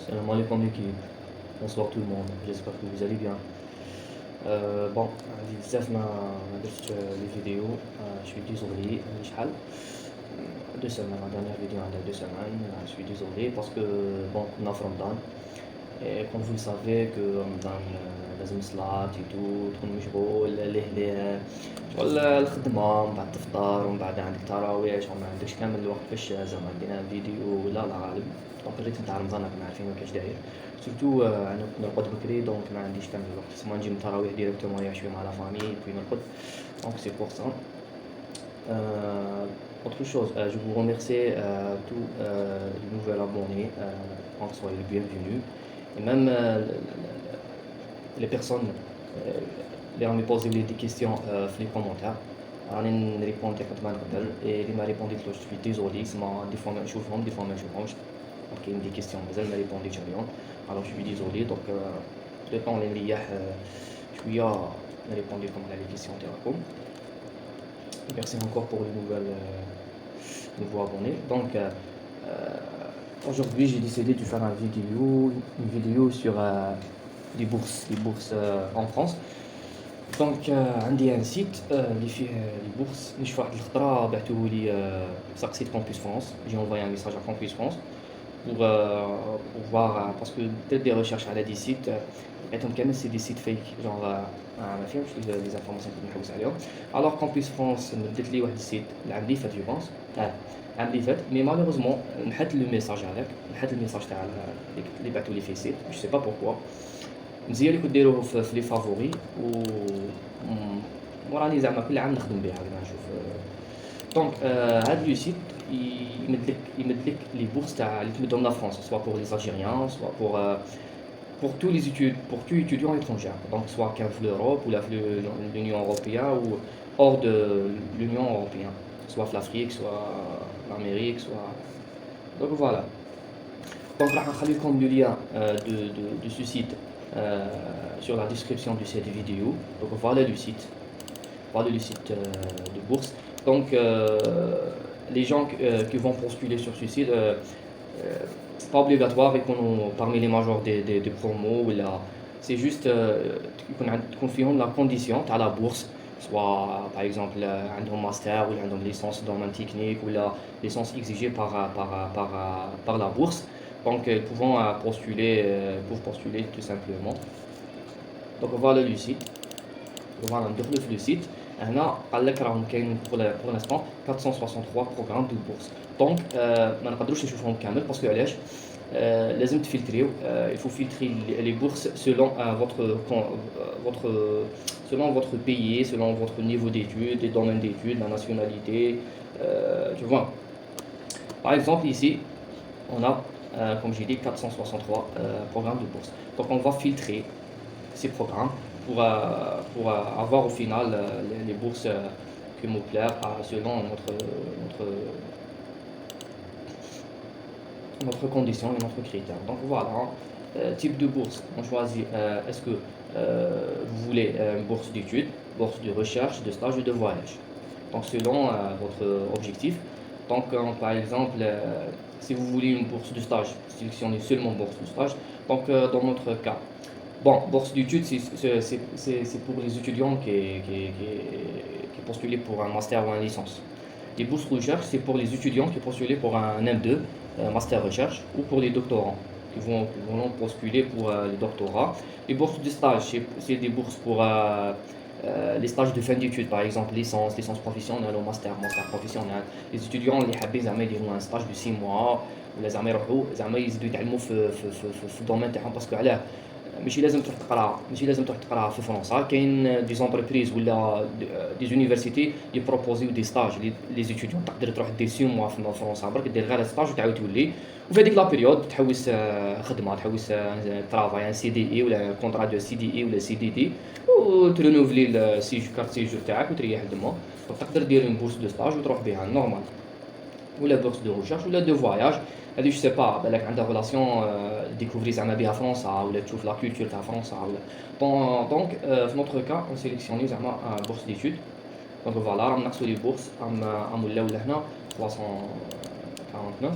Salam alaikum l'équipe, bonsoir tout le monde, j'espère que vous allez bien. Bon, j'ai بزاف ما درت les vidéos, je suis désolé, شحال 2 semaines, la dernière vidéo عندها 2 semaines, je suis désolé parce que bon, كنا في رمضان et comme vous le savez que رمضان لازم صلاة et tout, تكون مشغول ليه شغل الخدمة ومن بعد تفطر ومن بعد عندك تراويح وما عندكش كامل الوقت باش زعما دينا فيديو ولا لا غالب. دونك الريتم تاع رمضان راكم عارفين كيفاش داير سورتو انا كنت نرقد بكري دونك ما عنديش كامل الوقت سما نجي من التراويح ديريكتومون نريح شويه مع لا فامي بوي نرقد دونك سي بور سا. Autre chose, je vous remercie tous les nouveaux abonnés, donc soyez les bienvenus. Et même les personnes اللي راهم يبوزيو لي دي كيستيون في لي كومونتير راني نريبوندي قد ما نقدر اي اللي ما ريبونديتلوش سوي ديزولي سما دي فوا نشوفهم دي فوا ما نشوفهمش دونك كاين دي كيستيون مازال ما ريبونديتش عليهم الوغ سوي ديزولي دونك لو طون اللي نريح شويه نريبوندي لكم على لي كيستيون تاعكم. Merci encore pour les nouveaux abonnés. Donc aujourd'hui j'ai décidé de faire une vidéo sur les bourses en France. دونك عندي ان سيت اللي فيه لي بورس اللي شفت واحد الخطره بعثوه لي سقسيت كومبوس فرانس جي انفويي ان ميساج على كومبوس فرانس pour voir parce que درت دي ريشيرش على دي سيت لقيتهم كامل سي دي سيت فيك جونغ ما فهمتش لي زانفورماسيون كنت نحوس عليهم. الوغ كومبوس فرانس مدت لي واحد السيت العام اللي فات جو بونس العام اللي فات مي مالوغوزمون نحت لو ميساج هذاك نحت الميساج تاع اللي بعثوا لي في سيت جو سي با بوركوا. مزيان اللي كنت ديروه في لي فافوري وراني زعما كل عام نخدم بها هكذا نشوف دونك هاد لو سيت يمدلك لي بورس تاع اللي تمدهم لا فرنسا سوا بور لي الجيريان سوا pour tous les études pour tout étudiant étranger donc soit qu'en l'Europe ou l'Union européenne ou hors de l'Union européenne soit l'Afrique soit l'Amérique soit donc voilà. Donc راح نخلي لكم le lien de ce site sur la description de cette vidéo. Donc voilà le site de bourse. Donc les gens qui vont postuler sur ce site c'est pas obligatoire يكونوا parmi les majors des promos ولا c'est juste تكون فيهم la condition تاع la bourse soit par exemple عندهم ماستر ولا عندهم licence domaine technique ولا licence exigée par la bourse. Donc ils pouvons postuler tout simplement. Donc voilà le site. Voilà ندخلوا في le site. هنا قال لك راهم كاين pour l'instant 463 programmes de bourse. Donc ما نقدروش نشوفهم كامل باسكو علاش لازم تفلتريو il faut filtrer les bourses selon votre pays, selon votre niveau d'études, les domaines d'études, la nationalité, tu vois. Par exemple ici on a comme j'ai dit 463 programmes de bourse. Donc on va filtrer ces programmes pour avoir au final les bourses qui nous plaisent selon notre condition et notre critère. Donc voilà, type de bourse, on choisit est-ce que vous voulez une bourse d'études, bourse de recherche, de stage ou de voyage. Donc selon votre objectif. Donc par exemple si vous voulez une bourse de stage, sélectionnez seulement bourse de stage. Donc dans notre cas, bon, bourse d'études c'est pour les étudiants qui postulent pour un master ou une licence. Les bourses recherche c'est pour les étudiants qui postulent pour un M2, master recherche, ou pour les doctorants qui vont postuler pour les doctorats. Les bourses de stage c'est des bourses pour les stages de fin d'études par exemple licence professionnelle ou master professionnel. Les étudiants اللي حابين زعما يديروا un stage de 6 mois ولا زعما يروحوا زعما يزيدوا يتعلموا في الدومين تاعهم باسكو علاه ماشي لازم تروح تقرا في فرنسا كاين دي زونتربريز ولا دي زونيفرسيتي يبروبوزيو دي ستاج لي زيتيديون تقدر تروح دير 6 موا في فرنسا برك دير غير ستاج وتعاود تولي وفي هذيك لا بيريود تحوس خدمه تحوس ترافاي ان سي دي اي ولا كونطرا دو سي دي اي ولا سي دي دي وترينوفلي كارت سيجور تاعك وتريح الدماغ وتقدر دير اون بورس دو ستاج وتروح بها نورمال ولا بورس دو ريشيرش ولا دو فواياج. هذه جو سي با بالك عندها ريلاسيون ديكوفري زعما بها فرنسا ولا تشوف لا كولتور تاع فرنسا ولا دونك في نوتر كا اون سيليكسيوني زعما بورس ديتود. دونك فوالا راهم نقصوا لي بورس راهم ولاو لهنا 349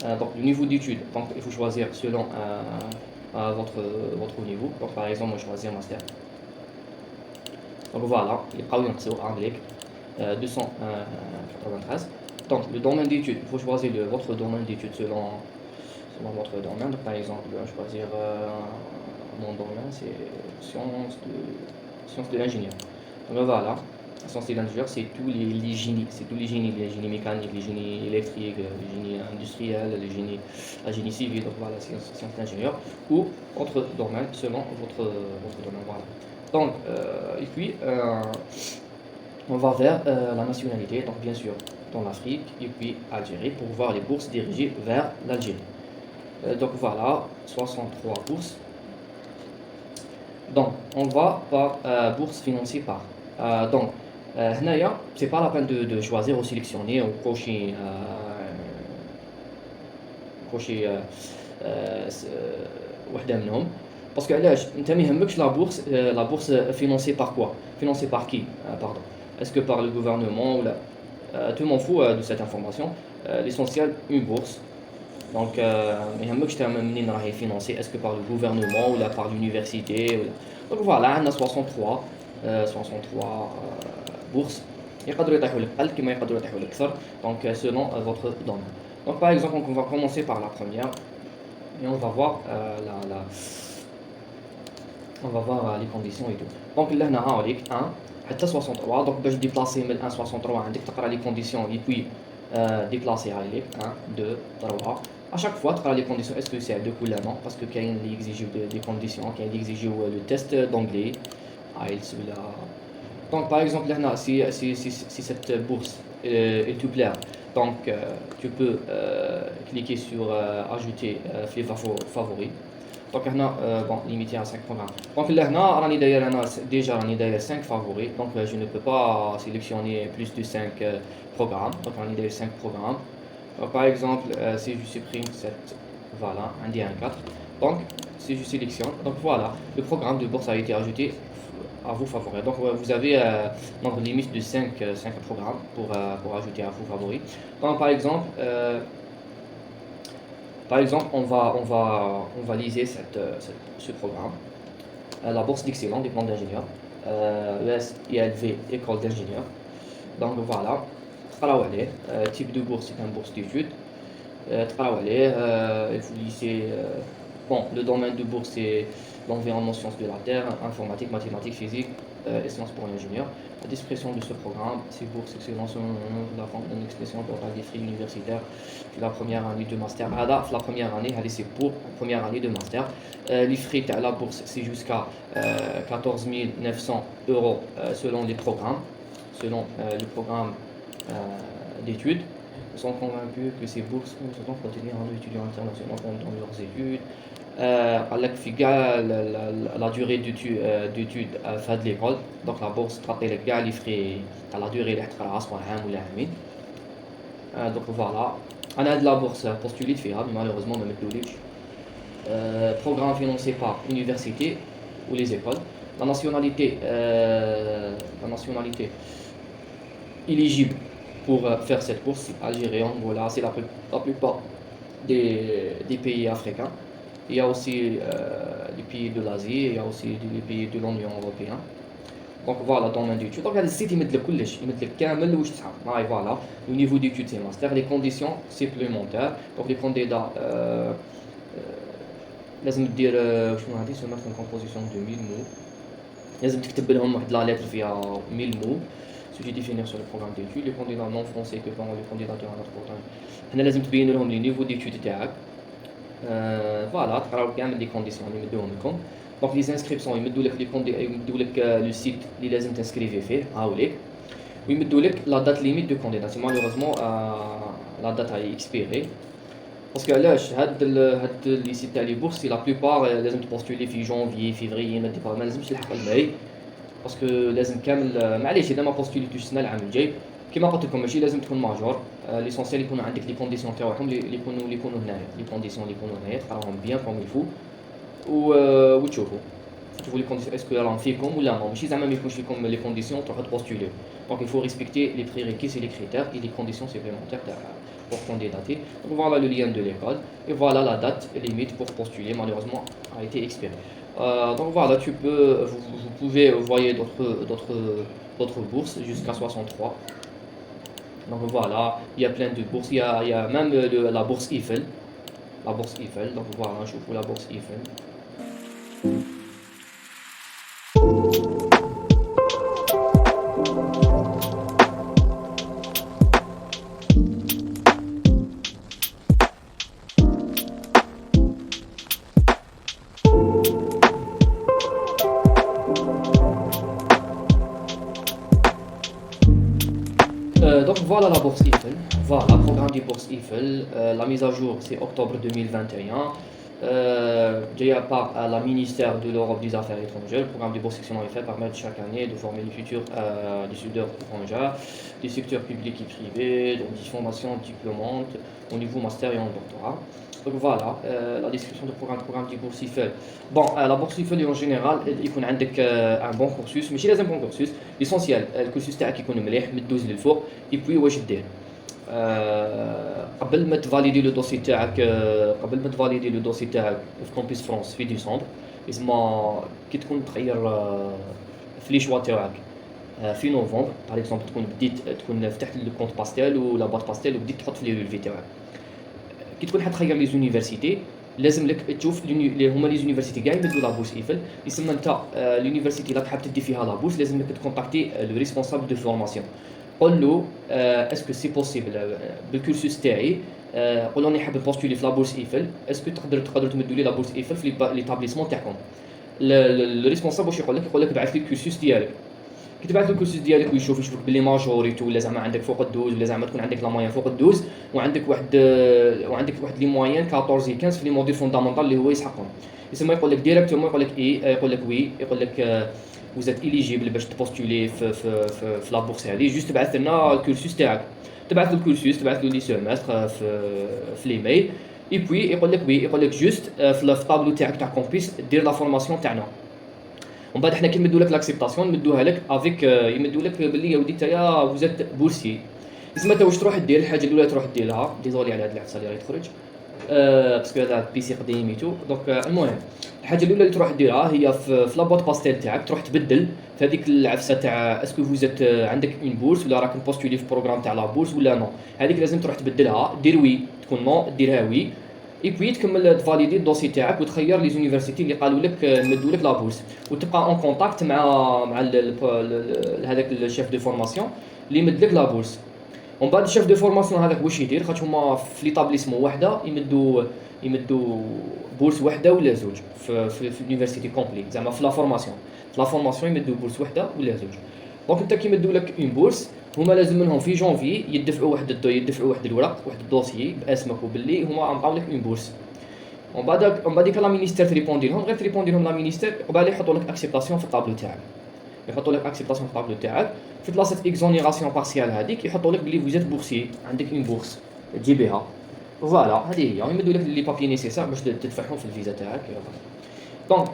Donc le niveau d'études, donc il faut choisir selon votre niveau. Donc par exemple, moi je choisis un master. Donc voilà, les قاعدين نقصوا anglais 293. Donc le domaine d'études, il faut choisir votre domaine d'études selon votre domaine. Donc, par exemple, je vais choisir mon domaine, c'est sciences de l'ingénieur. Donc voilà, sciences de l'ingénieur, c'est les génies, c'est tous les génies mécaniques, les génies électriques, les génies industriels, la génie civil, donc voilà, sciences de l'ingénieur, ou autre domaine selon votre domaine. Voilà. Donc, et puis, on va vers la nationalité, donc bien sûr dans l'Afrique et puis Algérie pour voir les bourses dirigées vers l'Algérie. Donc voilà, 63 bourses. Donc on va par bourse financée par. Donc, هنايا c'est pas la peine de choisir ou sélectionner ou cocher وحدة منهم. Parce que علاش انت ما يهمكش la bourse financée par quoi, financée par qui, pardon, est-ce que par le gouvernement ou là, tout m'en fout de cette information. L'essentiel, une bourse. Donc ما يهمكش تا منين راهي financé, est-ce que par le gouvernement ou là par l'université ou là. Donc voilà, on a 63 bourses يقدروا يطيحوا لك قل كما يقدروا يطيحوا لك أكثر. Donc selon votre domaine. Donc par exemple, on va commencer par la première et on va voir on va voir les conditions et tout. Donc là هنا هاوليك 1 حتى 63. donc باش ديبلاسي من 1 63 عندك تقرا les conditions et puis déplacer عليك 1 2 3. À chaque fois تقرا les conditions, est-ce que c'est deux ou là non, parce que كاين اللي يكزيجيو des conditions, كاين اللي يكزيجيو le test d'anglais IELTS ولا. Donc par exemple là si cette bourse elle te plaît, donc tu peux cliquer sur ajouter les favoris. Donc هنا bon limité à 5 programmes. Donc là هنا راني داير انا déjà راني داير 5 favoris, donc je ne peux pas sélectionner plus de 5 programmes. Donc راني داير 5 programmes. Donc, par exemple si je supprime cette, voilà, un D1 4. Donc si je sélectionne, donc voilà, le programme de bourse a été ajouté à vos favoris. Donc vous avez nombre limite de 5 programmes pour ajouter à vos favoris. Donc par exemple, on va liser ce programme. La bourse d'excellence des plans d'ingénieurs, ES-ILV, école d'ingénieurs. Donc voilà, type de bourse, c'est une bourse d'études. Il faut liser. Bon, le domaine de bourse, c'est l'environnement, sciences de la terre, informatique, mathématiques, physique et sciences pour l'ingénieur. La description de ce programme, c'est bourse excellence, la forme d'une expression pour des frais universitaires. La première année de master. La première année, c'est pour la première année de master. Les frais à la bourse, c'est jusqu'à 14 900 euros selon les programmes, selon le programme d'études. Ils sont convaincus que ces bourses vont contenir un étudiant international dans leurs études. La durée d'études de l'école. Donc la bourse تعطي لك كاع les frais à la durée اللي حتقراها سواء عام ولا عامين. Donc voilà, انا هاد لا بورس بوستوليت فيها mais malheureusement ما مدوليش. Programme financé par université ou les écoles. La nationalité éligible pour faire cette bourse, Algérien, voilà, c'est la plupart des pays africains. Il y a aussi les pays de l'Asie, il y a aussi les pays de l'Union européenne. Donc voilà, domaine d'études. Donc هذا السيت يمد لك كلش، يمد لك كامل واش تحب. معايا voilà. Le niveau d'études c'est master, les conditions supplémentaires. Donc les candidats لازم دير شنو هذه se mettre en composition de 1000 mots. لازم تكتب لهم واحد لا ليتر فيها 1000 mots. Sujet définir sur le programme d'études. Les candidats non français que pendant les candidatures à notre programme. هنا لازم تبين لهم les niveaux d'études تاعك. Voilà, تقراو كامل les conditions اللي يمدوهم لكم. Donc les inscriptions يمدوا لك le site اللي لازم تنسكريفي فيه هاوليك. ويمدوا لك la date limite de candidature. Malheureusement la date a expiré. باسكو علاش هاد لي سيت تاع لي بورس لا بلوبار لازم تبوستولي في جونفي فيفري ما لازمش تلحق الماي. باسكو لازم كامل معليش اذا ما بوستوليتوش السنه العام الجاي كيما قلت لكم ماشي لازم تكون ماجور. ليسونسيال يكونوا عندك لي كونديسيون تاعهم اللي يكونوا هنايا لي كونديسيون اللي يكونوا هنايا تقراهم بيان كوم يفو وتشوفوا لي كونديسيون اسكو راهم فيكم ولا نو. ماشي زعما ما يكونش فيكم لي كونديسيون تروحوا تبوستوليو. Donc il faut respecter les prérequis et les critères et les conditions supplémentaires pour candidater. Donc voilà le lien de l'école et voilà la date limite pour postuler, malheureusement a été expirée. Donc voilà, vous pouvez voyer d'autres bourses jusqu'à 63. Donc voilà, il y a plein de bourses, il y a même la bourse Eiffel. La bourse Eiffel, donc voilà, je vous la bourse Eiffel. Donc voilà la bourse Eiffel, voilà, programme du bourse Eiffel, la mise à jour c'est octobre 2021, déjà par la ministère de l'Europe des Affaires étrangères. Le programme de bourse section Eiffel permet chaque année de former les futurs décideurs étrangers, des secteurs publics et privés, donc des formations diplômantes au niveau master et en doctorat. Donc voilà la description du programme du bourse Eiffel. Bon, la bourse Eiffel en général يكون عندك un bon cursus, ماشي لازم bon cursus, l'essentiel الكورسوس تاعك يكون مليح مدوز للفوق. Et puis واش دير قبل ما تفاليدي لو دوسي تاعك قبل ما تفاليدي لو دوسي تاعك في كومبيس فرونس في ديسمبر لازم كي تكون تخير في لي شوا تاعك في نوفمبر باغ اكزومبل تكون فتحت لو كونت باستيل ولا بات باستيل وبديت تحط في لي ريلفي تاعك كي تكون حتخير لي زونيفرسيتي لازم لك تشوف اللي هما لي زونيفرسيتي كاع يمدوا لابورس ايفل يسمى انت لونيفرسيتي اللي حاب تدي فيها لابورس لازم لك تكونتاكتي لو ريسبونسابل دو فورماسيون قول له اسكو سي بوسيبل بالكورسوس تاعي قول له راني حاب نبوستولي في لابورس ايفل اسكو تقدروا تمدوا لي لابورس ايفل في ليتابليسمون تاعكم الريسبونسابل واش يقول لك بعث لي الكورسوس ديالك كي تبعث له الكورسوس ديالك ويشوف يشوفك بلي ماجوريتي ولا زعما عندك فوق الدوز ولا زعما تكون عندك لا موين فوق الدوز وعندك واحد لي موين 14 15 في لي موديل فوندامونتال اللي هو يسحقهم يسمى يقول لك ديريكتومون يقول لك يقول لك وي يقول لك وزات إليجيبل باش تبوستولي في لا بورس هذه جوست تبعث لنا الكورسوس تاعك تبعث له الكورسوس تبعث له لي سيمستر في ليميل اي بوي يقول لك وي يقول لك جوست في الطابلو تاعك تاع كومبيس دير لا فورماسيون تاعنا ومن بعد حنا كي نمدوا لك لاكسبتاسيون نمدوها لك افيك يمدوا لك باللي يا ودي نتايا وزات بورسي تسمى انت واش تروح دير الحاجه الاولى تروح ديرها ديزولي على هاد العفسه اللي راهي تخرج باسكو هذا بيسي قديم ايتو دونك المهم الحاجه الاولى اللي تروح ديرها هي في لابوت باستيل تاعك تروح تبدل في هذيك العفسه تاع اسكو فوزات عندك اون بورس ولا راك بوستولي في بروغرام تاع لا بورس ولا نو هذيك لازم تروح تبدلها دير وي تكون نو ديرها وي اي بوي تكمل تفاليدي الدوسي تاعك وتخير لي زونيفرسيتي اللي قالوا لك نمدوا لك لا بورس وتبقى اون كونتاكت مع هذاك الشيف دو فورماسيون اللي يمد لك لا بورس ومن بعد الشيف دو فورماسيون هذاك واش يدير خاطر هما في ليطابليسمون وحده يمدوا بورس وحده ولا زوج في اليونيفرسيتي كومبلي زعما في لا فورماسيون يمدوا بورس وحده ولا زوج دونك انت كي يمدوا لك اون بورس هما لازم منهم في جونفي يدفعوا واحد الورق واحد الدوسيي باسمك وباللي هما عطاو لك اون بورس ومن بعد ديك لا مينيستير تريبوندي لهم غير تريبوندي لهم لا مينيستير وبعد يحطوا لك اكسبتاسيون في الطابلو تاعك يحطوا لك اكسبتاسيون في الطابلو تاعك في بلاصه اكزونيراسيون بارسيال هذيك يحطوا لك بلي فوزيت بورسي عندك اون بورس تجي بها فوالا هذه هي يمدوا لك لي بابي نيسيسار باش تدفعهم في الفيزا تاعك دونك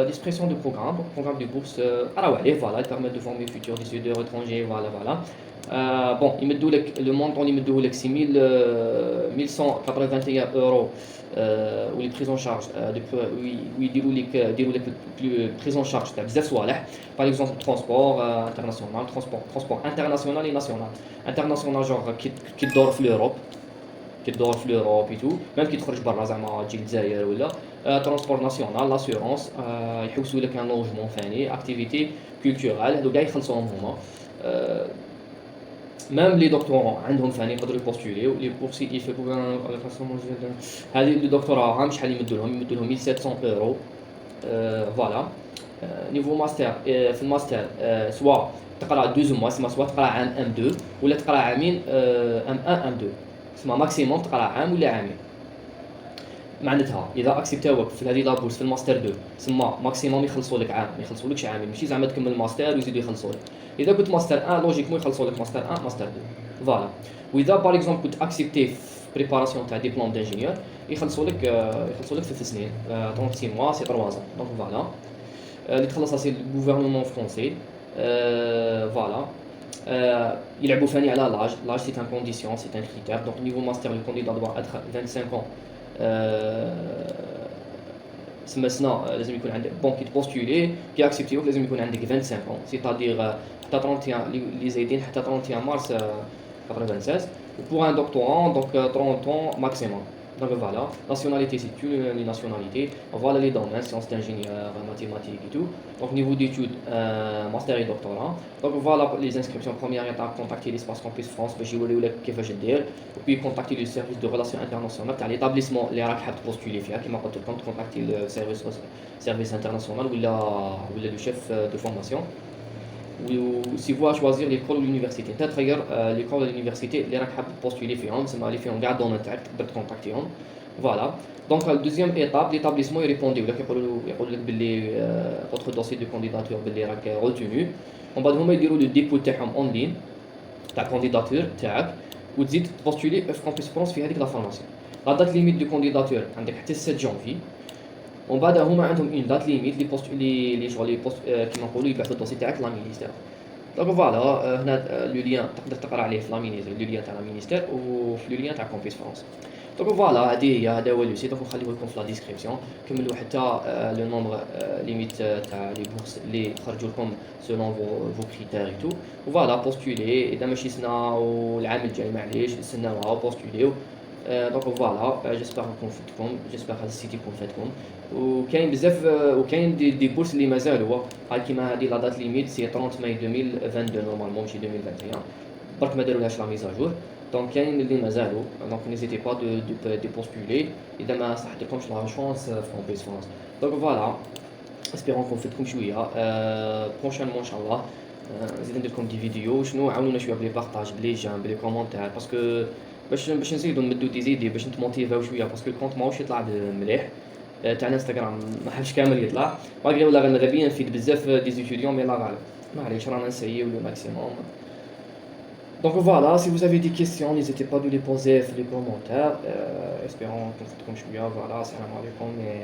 ديسبريسيون دو programme de bourse راهو عليه فوالا permet de former futurs décideurs étrangers voilà bon يمدوا لك لو مونطون اللي يمدوه لك 1181 اورو ولي بريزون شارج ويديروا لك بريزون شارج تاع بزاف صوالح باغ اكزومبل ترونسبور انترناسيونال ترونسبور انترناسيونال اي ناسيونال انترناسيونال جونغ كي تدور في لوروب اي تو ميم كي تخرج برا زعما تجي للجزائر ولا ترونسبور ناسيونال لاسيورونس يحوسوا لك ان لوجمون ثاني اكتيفيتي كولتورال هادو كاع يخلصوهم هما ميم لي دكتورون عندهم ثاني يقدروا يبوستوليو لي بورسي يفيكو هذه لي دكتوراه هم شحال يمدوا لهم 1700 اورو فوالا نيفو ماستر في الماستر سوا تقرا 12 موا سوا تقرا عام ام 2 ولا تقرا عامين ام 1 ام 2 اسمها ماكسيموم تقرا عام ولا عامين معناتها اذا اكسبتاوك في هذه لابورس في الماستر 2 تسمى ماكسيموم يخلصوا لك عام ما يخلصولكش عامين ماشي زعما تكمل الماستر ويزيدوا يخلصوا لك اذا كنت ماستر 1 لوجيكمون يخلصوا لك ماستر 1 ماستر 2 فوالا واذا باغ اكزومبل كنت اكسبتي في بريباراسيون تاع ديبلوم دانجينيور يخلصوا لك 3 سنين 36 موا سي 3 ans دونك فوالا اللي تخلصها سي الغوفرنمون فرونسي فوالا يلعبوا ثاني على l'âge c'est une condition, c'est un critère. Donc niveau master le candidat doit être 25 ans. سمسنا لازم يكون عندك بون كي تبوستولي كي اكسبتيوك لازم يكون عندك 25 ans سيتادير حتى 31 اللي زايدين حتى 31 مارس 96 pour un doctorant donc 30 ans maximum. Donc voilà, nationalité c'est une nationalité, voilà les domaines, sciences d'ingénieur, mathématiques et tout. Donc niveau d'études, master et doctorat. Donc voilà les inscriptions, première étape, contacter l'espace Campus France باش يوريو لك كيفاش دير. Et puis contacter le service de relations internationales تاع l'établissement اللي راك حاب تبوستولي فيها كيما قلت لكم contacter le service international ولا le chef de formation. Ou si vous choisir l'école ou l'université تتغير l'école ou l'université اللي راك حاب postuler فيهم تسمى اللي فيهم كاع الدومين تاعك تقدر تكونتاكتيهم. فوالا دونك الدوزيام ايتاب ليتابليسمون يريبونديو لك يقولوا لك باللي votre dossier de candidature باللي راك retenu. ومن بعد هما يديروا لو ديبو تاعهم اون لين تاع كانديداتور تاعك وتزيد تبوستولي في كامبوس فرانس في هذيك لا فورماسيون. لا دات ليميت دو كانديداتور عندك حتى 7 جونفي. ومن بعد هما عندهم اون دات ليميت لي بوست لي شغل لي بوست كيما نقولوا يبعثوا الدوسي تاعك لا مينيستير. دونك فوالا هنا لو ليان تقدر تقرا عليه في لا مينيستير لو ليان تاع لا مينيستير وفي لو ليان تاع كومبيس فرانس. دونك فوالا هذا هو لو سيت دونك نخليه لكم في لا ديسكريبسيون كملوا حتى لو نومبر ليميت تاع لي بورس اللي خرجوا لكم سولون فو كريتير اي تو. وفوالا بوستولي اذا ماشي سنه والعام الجاي معليش نستناوها بوستوليو. دونك فوالا جيسبر نكون فدتكم جيسبر هذا السيت يكون فاتكم. وكاين بزاف وكاين دي بورس اللي مازالوا هاي كيما هذه لا دات ليميت سي 30 ماي 2022 نورمالمون ماشي 2021 برك ما داروهاش لا ميزاجور. دونك كاين اللي مازالوا دونك نيزيتي با دو بوستولي اذا ما صحتكمش لا شونس في كومبيس فرانس. دونك فوالا اسبيرون نكون فدتكم شويه. بروشينمون ان شاء الله نزيد ندير لكم دي فيديو شنو عاونونا شويه بلي بارطاج بلي جيم بلي كومونتير باسكو باش نزيدو نمدو دي زيدي باش نتموتيفاو شويه باسكو الكونت ماهوش يطلع مليح تاع الانستغرام ما حبش كامل يطلع ماغري ولا غنغبي نفيد بزاف دي زيتيديون مي لا غالب معليش رانا نسيو لو ماكسيموم. Donc voilà, si vous avez des questions, n'hésitez pas de les poser dans les commentaires. Espérons que vous allez bien. Voilà, salam alaikum et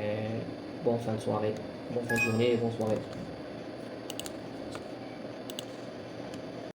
bonne fin de soirée, bonne fin de journée et bonne soirée.